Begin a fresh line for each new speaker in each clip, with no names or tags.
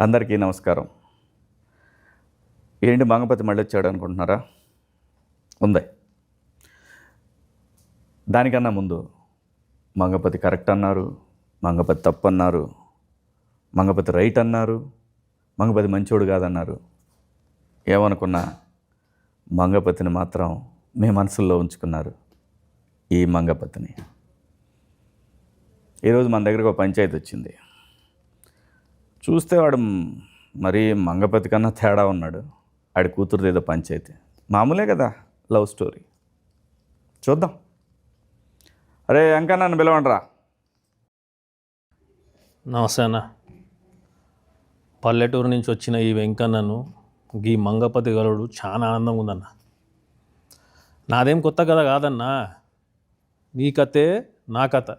అందరికీ నమస్కారం. ఏంటి మంగపతి మళ్ళీ వచ్చాడు అనుకుంటున్నారా? ఉంది. దానికన్నా ముందు మంగపతి కరెక్ట్ అన్నారు, మంగపతి తప్పు అన్నారు, మంగపతి రైట్ అన్నారు, మంగపతి మంచోడు కాదన్నారు. ఏమనుకున్నా మంగపతిని మాత్రం మీ మనసుల్లో ఉంచుకున్నారు. ఈ మంగపతిని ఈరోజు మన దగ్గరకు ఒక పంచాయతీ వచ్చింది. చూస్తే వాడు మరీ మంగపతి కన్నా తేడా ఉన్నాడు. ఆడి కూతురుది ఏదో పంచాయతీ. మామూలే కదా, లవ్ స్టోరీ. చూద్దాం. అరే వెంకన్నను పిలవండిరా.
నమస్తే అన్న. పల్లెటూరు నుంచి వచ్చిన ఈ వెంకన్నను ఈ మంగపతి గలుడు చాలా ఆనందంగా ఉందన్న. నాదేం కొత్త కథ కాదన్నా. నీ కథే నా కథ,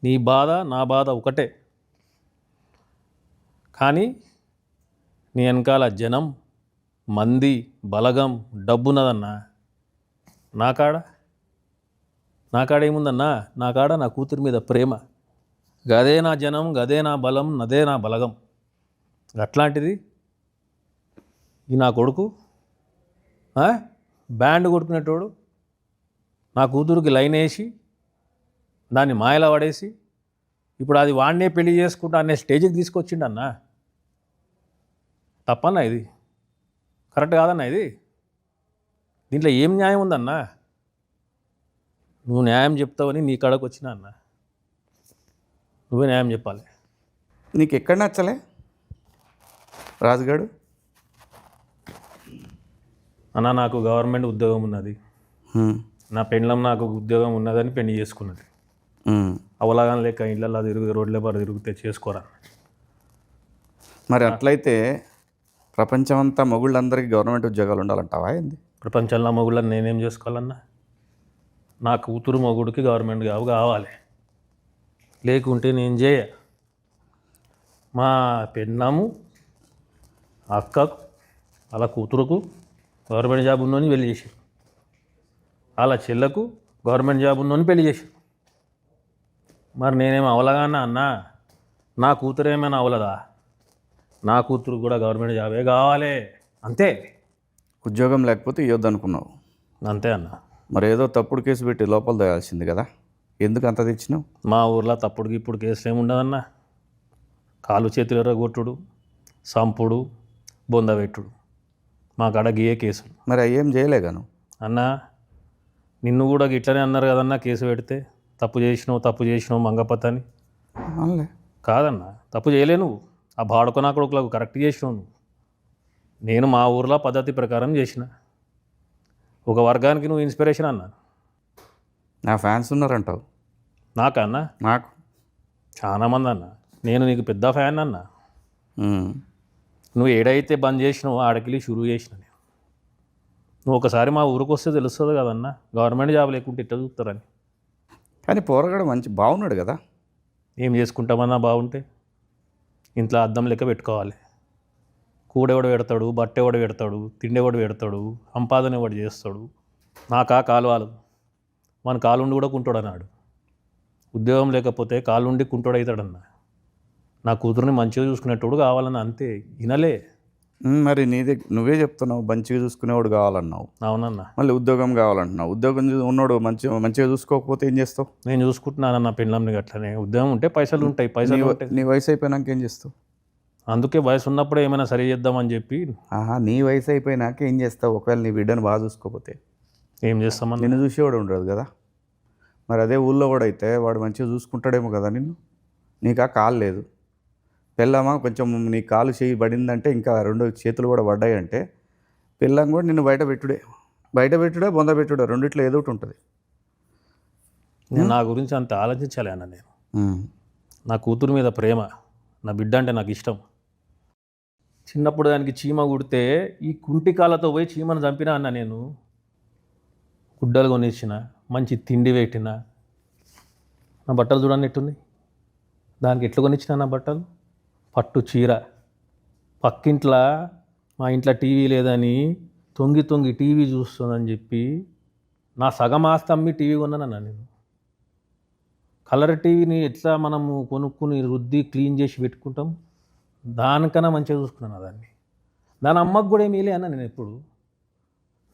నీ బాధ నా బాధ ఒకటే. కానీ నీ వెనకాల జనం, మంది, బలగం, డబ్బున్నదన్నా. నా కాడ ఏముందన్నా? నా కాడ నా కూతురి మీద ప్రేమ. గదే నా జనం, గదే నా బలం, నదే నా బలగం. అట్లాంటిది ఈ నా కొడుకు బ్యాండ్ కొట్టుకునేటోడు నా కూతురికి లైన్ వేసి దాన్ని మాయలా పడేసి ఇప్పుడు అది వాడినే పెళ్లి చేసుకుంటా అనే స్టేజ్కి తీసుకొచ్చిండు అన్న. తప్పన్నా ఇది? కరెక్ట్ కాదన్నా ఇది? దీంట్లో ఏం న్యాయం ఉందన్నా? నువ్వు న్యాయం చెప్తావని నీ కాడకు వచ్చినా అన్న. నువ్వే న్యాయం చెప్పాలి.
నీకు ఎక్కడ నచ్చలే రాజుగాడు?
అన్న, నాకు గవర్నమెంట్ ఉద్యోగం ఉన్నది. నా పెండ్లం నాకు ఉద్యోగం ఉన్నదని పెళ్లి చేసుకున్నది. అవలాగా లేక ఇళ్ళల్లో రోడ్ల బారు తిరిగితే చేసుకోరా.
మరి అట్లయితే ప్రపంచమంతా మొగుళ్ళందరికీ గవర్నమెంట్ ఉద్యోగాలు ఉండాలంటావా ఏంది?
ప్రపంచంలో మొగుళ్ళని నేనేం చేసుకోవాలన్నా? నా కూతురు మొగుడికి గవర్నమెంట్ జాబ్ కావాలి, లేకుంటే నేను చేయ. మా పెన్నాము అక్కకు వాళ్ళ కూతురుకు గవర్నమెంట్ జాబ్ ఉన్నోని పెళ్లి చేశారు, వాళ్ళ చెల్లకు గవర్నమెంట్ జాబ్ ఉన్నోని పెళ్లి చేశారు. మరి నేనేమో అవలగానా అన్నా? నా కూతురు ఏమైనా అవలదా? నా కూతురు కూడా గవర్నమెంట్ జాబే కావాలి, అంతే.
ఉద్యోగం లేకపోతే ఇవ్వద్దు అనుకున్నావు?
అంతే అన్న.
మరి ఏదో తప్పుడు కేసు పెట్టి లోపల తేయాల్సింది కదా, ఎందుకు అంత తెచ్చినావు?
మా ఊర్లో తప్పుడుకి ఇప్పుడు కేసులు ఏముండదన్న. కాలు చేతులు ఎర్రగొట్టుడు, సంపుడు, బొందబెట్టుడు, మా కాడ గీయే కేసులు.
మరి అయ్యేం చేయలేగాను
అన్న. నిన్ను కూడా ఇట్లనే అన్నారు కదన్నా, కేసు పెడితే తప్పు చేసినావు మంగపతి అని. కాదన్న, తప్పు చేయలే నువ్వు. ఆ బాడుకొని అక్కడికి కరెక్ట్ చేసినావు నువ్వు. నేను మా ఊర్లో పద్ధతి ప్రకారం చేసిన. ఒక వర్గానికి నువ్వు ఇన్స్పిరేషన్ అన్న.
నా ఫ్యాన్స్ ఉన్నారంటావు?
నాకన్నా?
నాకు
చాలామంది అన్న. నేను నీకు పెద్ద ఫ్యాన్ అన్న. నువ్వు ఏడైతే బంద్ చేసినావు ఆడకెళ్ళి షురూ చేసిన నేను. నువ్వు ఒకసారి మా ఊరికి వస్తే తెలుస్తుంది కదన్నా, గవర్నమెంట్ జాబ్ లేకుంటే ఇట్లా చూస్తారని.
కానీ పోరగాడు మంచి బాగున్నాడు కదా.
ఏం చేసుకుంటామన్నా బాగుంటే? ఇంట్లో అద్దం లెక్క పెట్టుకోవాలి. కూడెవడు పెడతాడు, బట్ట ఎవడు పెడతాడు, తిండెవడు పెడతాడు, సంపాదన ఎవడు చేస్తాడు. నాకా కాలువాలు మన కాలుండి కూడా కుంటోడు అన్నాడు. ఉద్యోగం లేకపోతే కాలుండి కుంటోడు అవుతాడన్న. నా కూతురుని మంచిగా చూసుకునేటోడు కావాలన్న, అంతే. వినలే.
మరి నువ్వే చెప్తున్నావు మంచిగా చూసుకునేవాడు కావాలన్నావు.
అవునన్నా.
మళ్ళీ ఉద్యోగం కావాలంటున్నావు. ఉద్యోగం ఉన్నోడు మంచిగా చూసుకోకపోతే ఏం చేస్తావు?
నేను చూసుకుంటున్నానన్న పెళ్ళంని. అట్లనే ఉద్యోగం ఉంటే పైసలు ఉంటాయి. పైసలు ఉంటాయి.
నీ వయసు అయిపోయినాక ఏం చేస్తావు?
అందుకే వయసు ఉన్నప్పుడే ఏమైనా సరి చేద్దామని చెప్పి.
నీ వయసు అయిపోయినాక ఏం చేస్తావు? ఒకవేళ నీ బిడ్డను బాగా చూసుకోకపోతే
ఏం చేస్తామని?
నిన్ను చూసేవాడు ఉండదు కదా. మరి అదే ఊళ్ళో కూడా అయితే వాడు మంచిగా చూసుకుంటాడేమో కదా నిన్ను. నీకు ఆ కాలు లేదు, పెళ్ళామా కొంచెం నీ కాలు చేయి పడిందంటే, ఇంకా రెండు చేతులు కూడా పడ్డాయి అంటే పెళ్ళాం కూడా నిన్ను బయట పెట్టుడే బొంద పెట్టుడే, రెండిట్లో ఏదో ఒకటి ఉంటుంది.
నేను నా గురించి అంత ఆలోచించాలి అన్న. నేను నా కూతురు మీద ప్రేమ, నా బిడ్డ అంటే నాకు ఇష్టం. చిన్నప్పుడు దానికి చీమ కుడితే ఈ కుంటికాలతో పోయి చీమను చంపినా అన్న. నేను గుడ్డలు కొనిచ్చిన, మంచి తిండి పెట్టిన. నా బట్టలు చూడండి ఎట్టున్నాయి. దానికి ఎట్లు కొనిచ్చిన నా బట్టలు? పట్టు చీర. పక్కింట్లో మా ఇంట్లో టీవీ లేదని తొంగి టీవీ చూస్తుందని చెప్పి నా సగం ఆస్తి అమ్మి టీవీ కొన్నానన్నా నేను. కలర్ టీవీని ఎట్లా మనము కొనుక్కుని రుద్ది క్లీన్ చేసి పెట్టుకుంటాం, దానికన్నా మంచిగా చూసుకున్నాను దాన్ని. దాని అమ్మకు కూడా ఏమీ అన్న నేను ఎప్పుడు.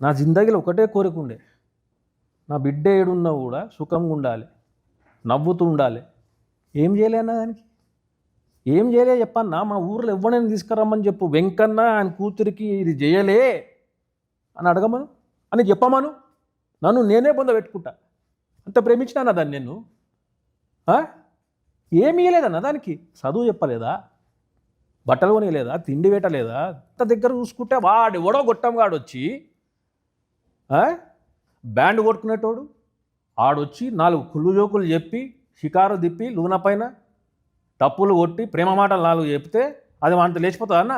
నా జిందగీలో ఒకటే కోరిక ఉండే, నా బిడ్డ ఏడున్నా కూడా సుఖంగా ఉండాలి, నవ్వుతూ ఉండాలి. ఏం చేయలే అన్న దానికి, ఏం చేయలే చెప్పన్నా. మా ఊర్లో ఎవరైనా తీసుకురమ్మని చెప్పు, వెంకన్న ఆయన కూతురికి ఇది చేయలే అని అడగమను, అని చెప్పమను. నన్ను నేనే పొంద పెట్టుకుంటా. అంత ప్రేమించినా దాన్ని నేను. ఏమీ ఇవ్వలేదన్న దానికి. చదువు చెప్పలేదా, బట్టలు కొనియలేదా, తిండి పెట్టలేదా? అంత దగ్గర చూసుకుంటే వాడు ఎవడో గొట్టంగాడు వచ్చి బ్యాండ్ కొట్టుకునేటోడు ఆడొచ్చి 4 కుళ్ళు జోకులు చెప్పి షికారు తిప్పి లూన పైన తప్పులు కొట్టి ప్రేమ మాటలు 4 చెప్తే అది వాంత లేచిపోతుందా అన్న?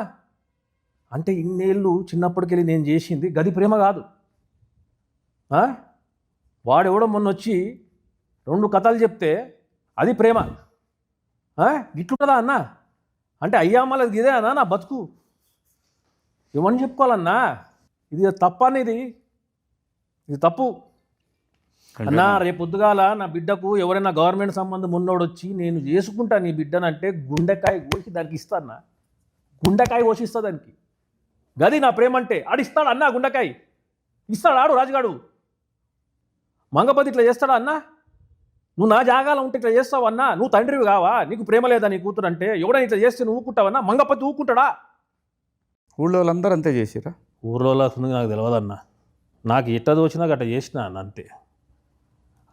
అంటే ఇన్నేళ్ళు చిన్నప్పటికెళ్ళి నేను చేసింది గది ప్రేమ కాదు. వాడెవడో మొన్న వచ్చి 2 కథలు చెప్తే అది ప్రేమ. గిట్లుంటుందా అన్న? అంటే అయ్యామ్మలది ఇదే అన్నా నా బతుకు. ఏమని చెప్పుకోవాలన్నా? ఇది తప్పనేది, ఇది తప్పు అన్నా. రేపు పొద్దుగాల నా బిడ్డకు ఎవరైనా గవర్నమెంట్ సంబంధం ఉన్నోడు వచ్చి నేను చేసుకుంటా నీ బిడ్డనంటే గుండెకాయ కోసి దానికి ఇస్తానా? గుండెకాయ కోసిస్తా దానికి. గది నా ప్రేమ అంటే. ఆడిస్తాడు అన్నా గుండెకాయ ఇస్తాడు. ఆడు రాజుగాడు మంగపతి ఇట్లా చేస్తాడా అన్నా? నువ్వు నా జాగాలో ఉంటే ఇట్లా చేస్తావు అన్నా? నువ్వు తండ్రివి కావా? నీకు ప్రేమ లేదా నీ కూతురు అంటే? ఎవడైనా ఇట్లా చేస్తే నువ్వు ఊకుంటావన్నా? మంగపతి ఊకుంటాడా?
ఊళ్ళో వాళ్ళందరూ అంతే చేసిరా?
ఊర్లో నాకు తెలియదన్నా. నాకు ఎట్ట దోచినా అట్లా చేసిన అన్న అంతే.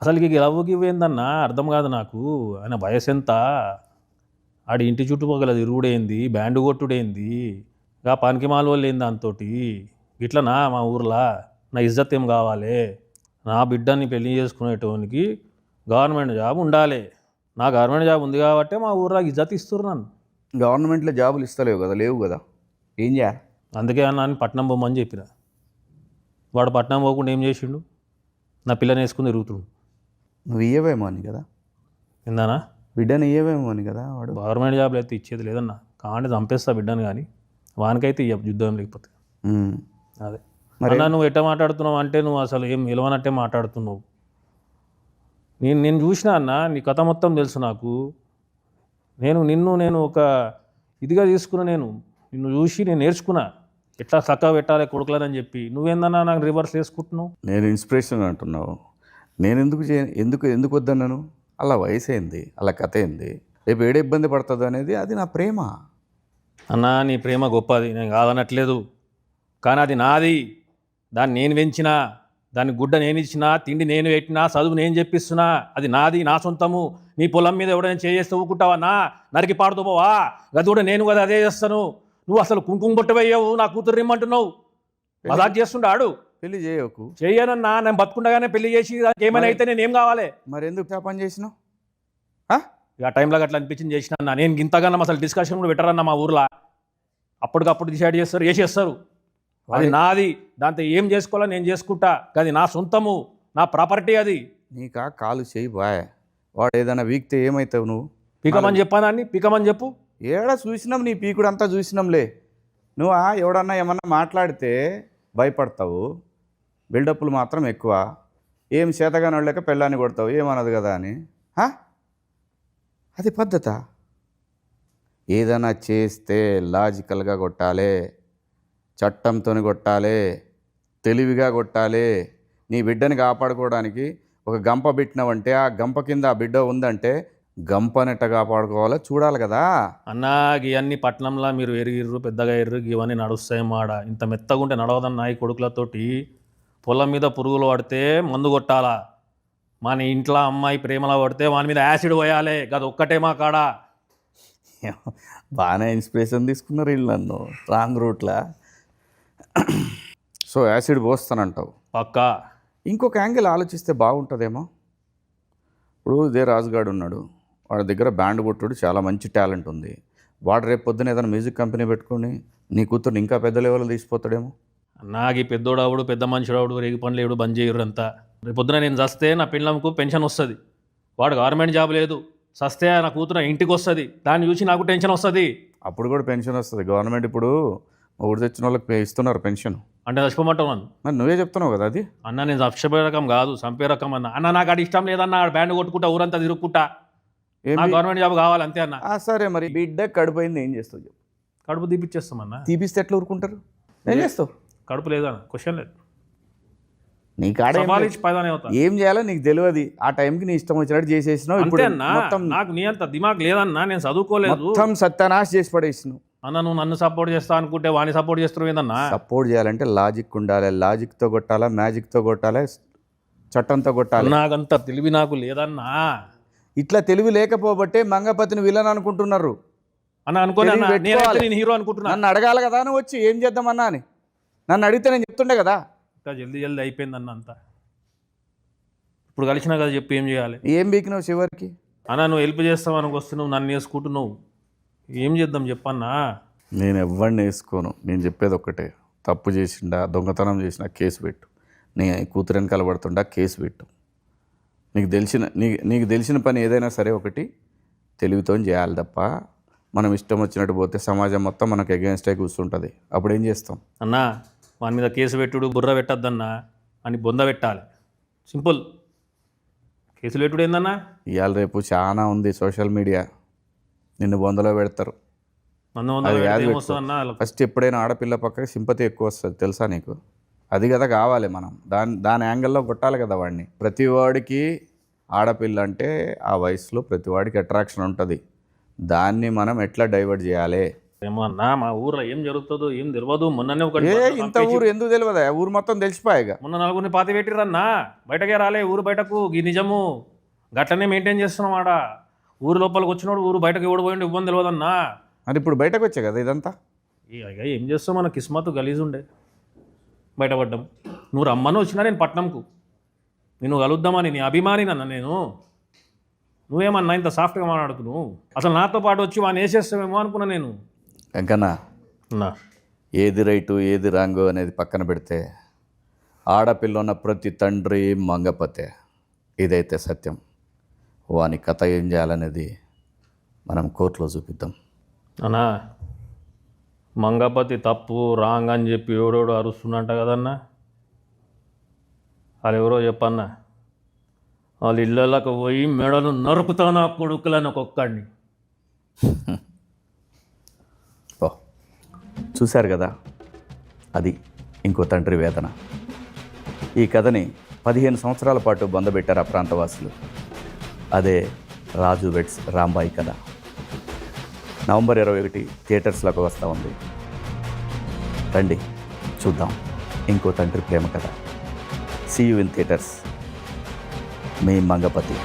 అసలుకి లవ్వుకి ఇవ్వేందన్నా అర్థం కాదు నాకు. ఆయన వయసు ఎంత? ఆడి ఇంటి చుట్టుపక్కల తిరుగుడేంది, బ్యాండ్ కొట్టుడేంది, ఇంకా పనికి మాల ఏంది దాంతోటి. ఇట్లనా మా ఊర్లో నా ఇజ్జత్ ఏం కావాలి? నా బిడ్డని పెళ్లి చేసుకునేటోనికి గవర్నమెంట్ జాబ్ ఉండాలి. నా గవర్నమెంట్ జాబ్ ఉంది కాబట్టి మా ఊర్లో ఇజ్జత్ ఇస్తున్నారు నన్ను.
గవర్నమెంట్లో జాబులు ఇస్తలేవు కదా, లేవు కదా, ఏం చేయాలి?
అందుకే అన్న అని పట్నం పోమని చెప్పిన. వాడు పట్నం పోకుండా ఏం చేసిండు? నా పిల్లని వేసుకుని తిరుగుతుడు.
నువ్వు ఇయ్యవేమో అని కదా,
ఏందానా
బిడ్డని ఇయ్యవేమో అని కదా. వాడు
గవర్నమెంట్ జాబ్లో అయితే ఇచ్చేది లేదన్నా. కాంటే చంపేస్తా బిడ్డను, కానీ వానికైతే ఇయ్య యుద్ధం లేకపోతే. అదే మరి నువ్వు ఎట్ట మాట్లాడుతున్నావు అంటే నువ్వు అసలు ఏం విలువనట్టే మాట్లాడుతున్నావు. నేను చూసినా అన్న, నీ కథ మొత్తం తెలుసు నాకు. నిన్ను ఒక ఇదిగా తీసుకున్నా. నిన్ను చూసి నేను నేర్చుకున్నా ఎట్లా చక్కగా పెట్టాలి కొడుకులని చెప్పి. నువ్వేందన్నా నాకు రివర్స్ వేసుకుంటున్నావు.
నేను ఇన్స్పిరేషన్ అంటున్నావు. నేను ఎందుకు వద్దన్నాను? అలా వయసు అయింది, అలా కథ అయింది, రేపు ఏడే ఇబ్బంది పడుతుంది అనేది అది నా ప్రేమ.
అన్నా నీ ప్రేమ గొప్పది, నేను కాదనట్లేదు. కానీ అది నాది. దాన్ని నేను పెంచినా, దాని గుడ్డ నేను ఇచ్చినా, తిండి నేను పెట్టినా, చదువు నేను చెప్పిస్తున్నా. అది నాది, నా సొంతము. నీ పొలం మీద ఎవడైనా చేస్తే ఊకుంటావన్నా? నరికి పాడుతూ పోవా? గది కూడా నేను కదా అదే చేస్తాను. నువ్వు అసలు కుంకుమ బొట్టవయ్యావు, నా కూతురు రిమ్మంటున్నావు. మజాక్ చేస్తుండాడు.
పెళ్లి చేయకు.
చెయ్యనన్నా, నేను బతుకుండగానే పెళ్లి చేసి ఏమైనా అయితే నేను ఏం కావాలి?
మరి ఎందుకు ఆ పని చేసినావు?
ఆ టైంలో అట్లా అనిపించింది చేసిన. నేను ఇంతగానో అసలు డిస్కషన్ కూడా పెట్టరన్నా మా ఊర్లో. అప్పటికప్పుడు డిసైడ్ చేస్తారు, చేసేస్తారు. అది నాది, దాంతో ఏం చేసుకోవాలో నేను చేసుకుంటా. అది నా సొంతము, నా ప్రాపర్టీ. అది
నీకా కాలు చేయి బాయ్. వాడు ఏదైనా వీక్తే ఏమవుతావు నువ్వు?
పీకమని చెప్పానాన్ని, పీకమని చెప్పు.
ఏడా చూసినాం, నీ పీకుడు అంతా చూసినాంలే. నువ్వు ఎవడన్నా ఏమన్నా మాట్లాడితే భయపడతావు, బిల్డప్లు మాత్రం ఎక్కువ. ఏం చేతగాని వాళ్ళక పెళ్ళాన్ని కొడతావు, ఏమన్నది కదా అని. అది పద్ధత? ఏదైనా చేస్తే లాజికల్గా కొట్టాలి, చట్టంతో కొట్టాలి, తెలివిగా కొట్టాలి. నీ బిడ్డని కాపాడుకోవడానికి ఒక గంప పెట్టినావంటే ఆ గంప కింద ఆ బిడ్డ ఉందంటే గంపనెట్ట కాపాడుకోవాలో చూడాలి కదా
అన్నా. ఇవన్నీ పట్టణంలో మీరు ఎరిగిర్రు, పెద్దగా ఎర్రు, ఇవన్నీ నడుస్తాయి మాడ. ఇంత మెత్తగా ఉంటే నడవదన్నా. ఈ కొడుకులతోటి పొలం మీద పురుగులు పడితే మందు కొట్టాలా? మన ఇంట్లో అమ్మాయి ప్రేమలో పడితే వాని మీద యాసిడ్ పోయాలి. అది ఒక్కటే మా కాడ.
బాగానే ఇన్స్పిరేషన్ తీసుకున్నారు వీళ్ళు నన్ను రాంగ్ రూట్లా. సో యాసిడ్ పోస్తానంటావు?
పక్కా.
ఇంకొక యాంగిల్ ఆలోచిస్తే బాగుంటుందేమో. ఇప్పుడు ఇదే రాజుగాడు ఉన్నాడు, వాడి దగ్గర బ్యాండ్ కొట్టుడు చాలా మంచి టాలెంట్ ఉంది. వాడు రేపు పొద్దున ఏదైనా మ్యూజిక్ కంపెనీ పెట్టుకొని నీ కూతుర్ని ఇంకా పెద్ద లెవెల్లో తీసిపోతాడేమో.
నాకు పెద్దోడావుడు, పెద్ద మనుషుడావుడు, రేగి పండ్లు ఏడు బంద్ చేయరు అంతా. రేపు పొద్దున నేను చస్తే నా పిల్లలకు పెన్షన్ వస్తుంది. వాడు గవర్నమెంట్ జాబ్ లేదు, చస్తే నా కూతురు ఇంటికి వస్తుంది. దాన్ని చూసి నాకు టెన్షన్ వస్తుంది.
అప్పుడు కూడా పెన్షన్ వస్తుంది. గవర్నమెంట్ ఇప్పుడు ఊరు తెచ్చిన వాళ్ళకి ఇస్తున్నారు పెన్షన్. అంటే
చచ్చిపోమంటావు నన్ను?
మరి నువ్వే చెప్తున్నావు కదా అది.
అన్న నేను చచ్చిపోయే రకం కాదు, చంపే రకం అన్న. అన్న నాకు అది ఇష్టం లేదన్న. బ్యాండ్ కొట్టుకుంటా ఊరంతా తిరుగుకుంటా, గవర్నమెంట్ జాబ్ కావాలి అంతే అన్న.
సరే మరి బిడ్డ కడిపోయింది ఏం చేస్తావు చెప్పు?
కడుపు తీపిచ్చేస్తామన్నా.
తీపిస్తే ఎట్లా ఊరుకుంటారు? ఏం చేస్తావు?
కడుపు లేదా క్వశ్చన్ లేదు.
నీ కాడ
సవాల్ ఇచ్చి పైదానే అవుతా.
ఏం చేయాలో నీకు తెలియదు. ఆ టైంకి నీ ఇష్టం వచ్చినట్టు చేసేసినావు.
అంతే
ఇప్పుడు
అన్నా,
మొత్తం
నాకు నీ అంత దిమాగ్ లేదన్నా, నేను చదువుకోలేదు
మొత్తం సత్యానాశ చేసి పడేసినావు.
అన్న. నువ్వు నన్ను సపోర్ట్ చేస్తా అనుకుంటే వాడిని సపోర్ట్ చేస్తున్నావు ఏందన్నా?
సపోర్ట్ చేయాలంటే లాజిక్ ఉండాలి. లాజిక్తో కొట్టాలా, మ్యాజిక్తో కొట్టాలి, చట్టంతో కొట్టాలి.
నాకంత తెలివి నాకు లేదన్నా.
ఇట్లా తెలివి లేకపోబట్టే మంగపతిని విలన్ అనుకుంటున్నారు.
అన్న అనుకోని
తెలివి పెట్టుకోవాలి.
నేను హీరో అనుకుంటున్నా.
నన్ను అడగాలి కదా నువ్వు వచ్చి ఏం చేద్దామన్నా అని. నన్ను అడిగితే నేను చెప్తుండే కదా.
ఇంకా జల్దీ జల్దీ అయిపోయిందన్న అంతా. ఇప్పుడు కలిసినా కదా చెప్పి ఏం చేయాలి?
ఏం బీకినావు చివరికి?
అన్న నువ్వు హెల్ప్ చేస్తావు అనుకు వస్తున్నావు, నన్ను వేసుకుంటున్నావు, ఏం చేద్దాం చెప్పన్నా?
నేను ఎవరిని వేసుకోను. నేను చెప్పేది ఒక్కటే, తప్పు చేసిండా, దొంగతనం చేసినా కేసు పెట్టు. నీ కూతురని కలబడుతుండా కేసు పెట్టు. నీకు తెలిసిన పని ఏదైనా సరే ఒకటి తెలివితో చేయాలి తప్ప మనం ఇష్టం వచ్చినట్టు పోతే సమాజం మొత్తం మనకు అగేన్స్టే కూర్చుంటుంది. అప్పుడు ఏం చేస్తాం?
అన్నా వాని మీద కేసు పెట్టుడు, బుర్ర పెట్టద్దన్నా అని బొంద పెట్టాలి. సింపుల్. కేసులు పెట్టుడు ఏందన్నా?
ఇవాళ రేపు చాలా ఉంది సోషల్ మీడియా, నిన్ను బొందలో పెడతారు.
ఏమొస్తుందన్నా?
ఫస్ట్ ఎప్పుడైనా ఆడపిల్ల పక్కకి సింపతి ఎక్కువ వస్తుంది తెలుసా నీకు? అది కదా కావాలి. మనం దాని యాంగిల్లో కొట్టాలి కదా వాడిని. ప్రతివాడికి ఆడపిల్ల అంటే ఆ వయసులో ప్రతివాడికి అట్రాక్షన్ ఉంటుంది. దాన్ని మనం ఎట్లా డైవర్ట్ చేయాలి?
ఏమో అన్నా, మా ఊర్లో ఏం జరుగుతుందో ఏం తెలియదు. మొన్ననే ఒక
ఇంత ఊరు ఎందుకు తెలియదా? ఊరు మొత్తం తెలిసిపోయాగా.
మొన్న నలుగురిని పాతి పెట్టిరన్నా, బయటకే రాలే ఊరు బయటకు. ఈ నిజము గట్లనే మెయింటైన్ చేస్తున్నాం ఆడ. ఊరు లోపలికి వచ్చినోడు ఊరు బయటకు ఎవడు పోయిండు ఇబ్బంది తెలియదన్నా.
అది ఇప్పుడు బయటకు వచ్చే కదా ఇదంతా.
ఇక ఏం చేస్తాం, మన కిస్మత్ గలీజ్ ఉండే బయటపడ్డాం. నువ్వు రమ్మని వచ్చినా నేను పట్నంకు, నేను కలుద్దామని నీ అభిమాని నన్న నేను. నువ్వేమన్నా ఇంత సాఫ్ట్గా మాట్లాడుతున్నావు? అసలు నాతో పాటు వచ్చి వాడిని వేసేస్తామేమో అనుకున్నా నేను.
వెంకన్నా, ఏది రైటు ఏది రాంగు అనేది పక్కన పెడితే ఆడపిల్ల ఉన్న ప్రతి తండ్రి మంగపతే. ఇదైతే సత్యం. వాని కథ ఏం చేయాలనేది మనం కోర్టులో చూపిద్దాం.
అన్నా మంగపతి తప్పు రాంగ్ అని చెప్పి ఎవడోడు అరుస్తున్నట్ట కదన్నా. వాళ్ళు ఎవరో చెప్పన్నా, వాళ్ళ ఇళ్ళకు పోయి మెడలు నరుకుతాను ఆ కొడుకులని ఒక్కొక్కడిని.
ఓ చూశారు కదా, అది ఇంకో తండ్రి వేదన. ఈ కథని 15 సంవత్సరాల పాటు బొందబెట్టారు ఆ ప్రాంతవాసులు. అదే రాజు వెడ్స్ రాంబాయి కథ. నవంబర్ 21 థియేటర్స్లోకి వస్తూ ఉంది. రండి చూద్దాం ఇంకో తండ్రి ప్రేమ కథ. See you in theatres. మీ మంగపతి.